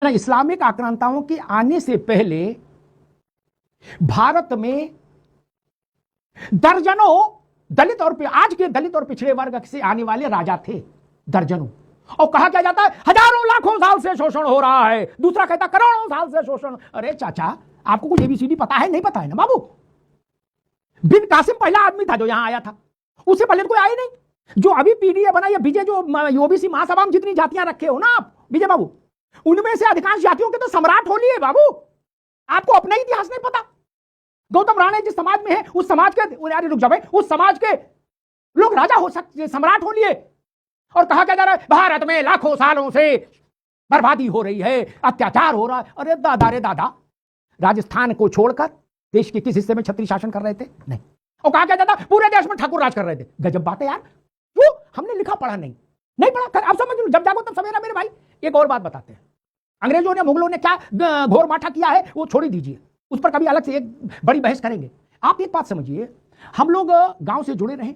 ना, इस्लामिक आक्रांताओं के आने से पहले भारत में दर्जनों दलित और आज के दलित और पिछड़े वर्ग से आने वाले राजा थे, दर्जनों। और कहा क्या जाता है, हजारों लाखों साल से शोषण हो रहा है। दूसरा कहता करोड़ों साल से शोषण। अरे चाचा, आपको कुछ एबीसीडी पता है? नहीं पता है ना बाबू। बिन कासिम पहला आदमी था जो यहां आया था, उससे पहले तो कोई आया नहीं। जो अभी पीडीए बना, या बीजे जो ओबीसी महासभा में जितनी जातियां रखे हो ना आप विजय बाबू, उनमें से अधिकांश जातियों के तो सम्राट हो लिए बाबू। आपको अपना इतिहास नहीं पता। गौतम राणे जिस समाज में है, उस समाज के, रुक जा भाई, उस समाज के लोग राजा हो सकते, सम्राट हो लिए। और कहा क्या जा रहा है, भारत में लाखों सालों से बर्बादी हो रही है, अत्याचार हो रहा है। अरे दादा रे दादा, राजस्थान को छोड़कर देश के किस हिस्से में छत्री शासन कर रहे थे? नहीं। और कहा क्या जाता, पूरे देश में ठाकुर राज कर रहे थे। गजब बात है यार। क्यों? हमने लिखा पढ़ा नहीं, नहीं पढ़ा। अब समझ लो, जब जागो तब सवेरा मेरे भाई। एक और बात बताते हैं, अंग्रेजों ने, मुगलों ने क्या घोर माठा किया है वो छोड़ ही दीजिए, उस पर कभी अलग से एक बड़ी बहस करेंगे। आप एक बात समझिए, हम लोग गांव से जुड़े रहे,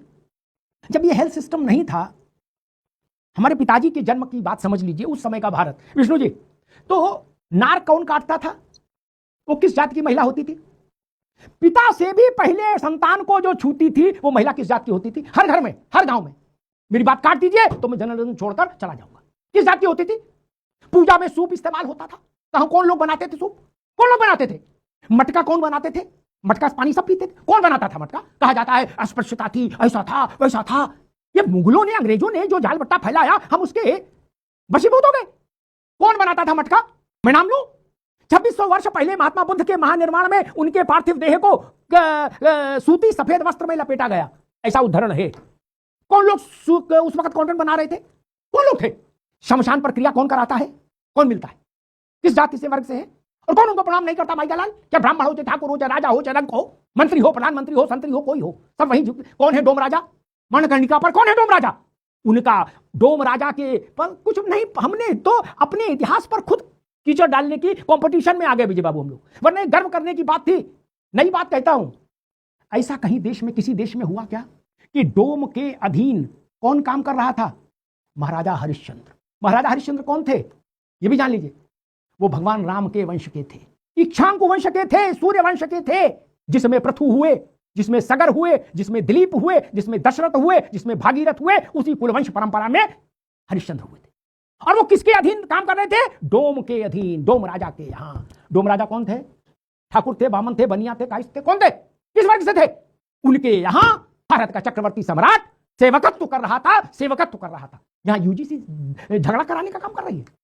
जब ये हेल्थ सिस्टम नहीं था, हमारे पिताजी के जन्म की बात समझ लीजिए, उस समय का भारत, विष्णु जी, तो नार कौन काटता था? वो किस जात की महिला होती थी? पिता से भी पहले संतान को जो छूती थी वो महिला किस जात की होती थी? हर घर में, हर गांव में। मेरी बात काट दीजिए तो मैं जर्नलिज्म छोड़कर चला जाऊंगा। किस जात की होती थी? पूजा में सूप इस्तेमाल होता था। कहां कौन लोग बनाते थे सूप? कौन लोग बनाते थे? मटका कौन बनाते थे? मटका से पानी सब पीते थे। कौन बनाता था मटका? कहा जाता है अस्पृश्यता थी, ऐसा था वैसा था। ये मुगलों ने, अंग्रेजों ने जो जाल बट्टा फैलाया, हम उसके वशीभूत हो गए। कौन बनाता था मटका? मैं नाम लूं? 2600 वर्ष पहले महात्मा बुद्ध के महानिर्वाण में उनके पार्थिव देह को सूती सफेद वस्त्र में लपेटा गया, ऐसा उदाहरण है। कौन लोग उस वक्त कंटेंट बना रहे थे? कौन लोग थे? शमशान प्रक्रिया कौन कराता है? कौन मिलता है? किस जाति से, वर्ग से है? और कौन उनको प्रणाम नहीं करता? भाई दलाल, क्या ब्राह्मण हो, चाहे ठाकुर हो, चाहे राजा हो, चाहे रंग हो, मंत्री हो, प्रधानमंत्री हो, संतरी हो, कोई हो, सब वही। कौन है डोम राजा? मणिकर्णिका पर कौन है डोम राजा? उनका डोम राजा के पर कुछ नहीं। हमने तो अपने इतिहास पर खुद कीचड़ डालने की कंपटीशन में आ गए विजय बाबू हम लोग, वरना गर्व करने की बात थी। नई बात कहता हूं, ऐसा कहीं देश में, किसी देश में हुआ क्या कि डोम के अधीन कौन काम कर रहा था? महाराजा हरिश्चंद्र। महाराजा हरिश्चंद्र कौन थे ये भी जान लीजिए। वो भगवान राम के वंश के थे, इक्ष्वाकु वंश के थे, सूर्य वंश के थे, जिसमें पृथु हुए, जिसमें सगर हुए, जिसमें दिलीप हुए, जिसमें दशरथ हुए, जिसमें भागीरथ हुए, उसी कुलवंश परंपरा में हरिश्चंद्र हुए थे। और वो किसके अधीन काम कर रहे थे? डोम के अधीन, डोम राजा के। यहां डोम राजा कौन थे? ठाकुर थे, बामन थे, बनिया थे, काइस थे, कौन थे? किस वर्ग से थे? उनके यहां भारत का चक्रवर्ती सम्राट सेवकत्व कर रहा था, सेवकत्व कर रहा था। यहां यूजीसी झगड़ा कराने का काम कर रही है।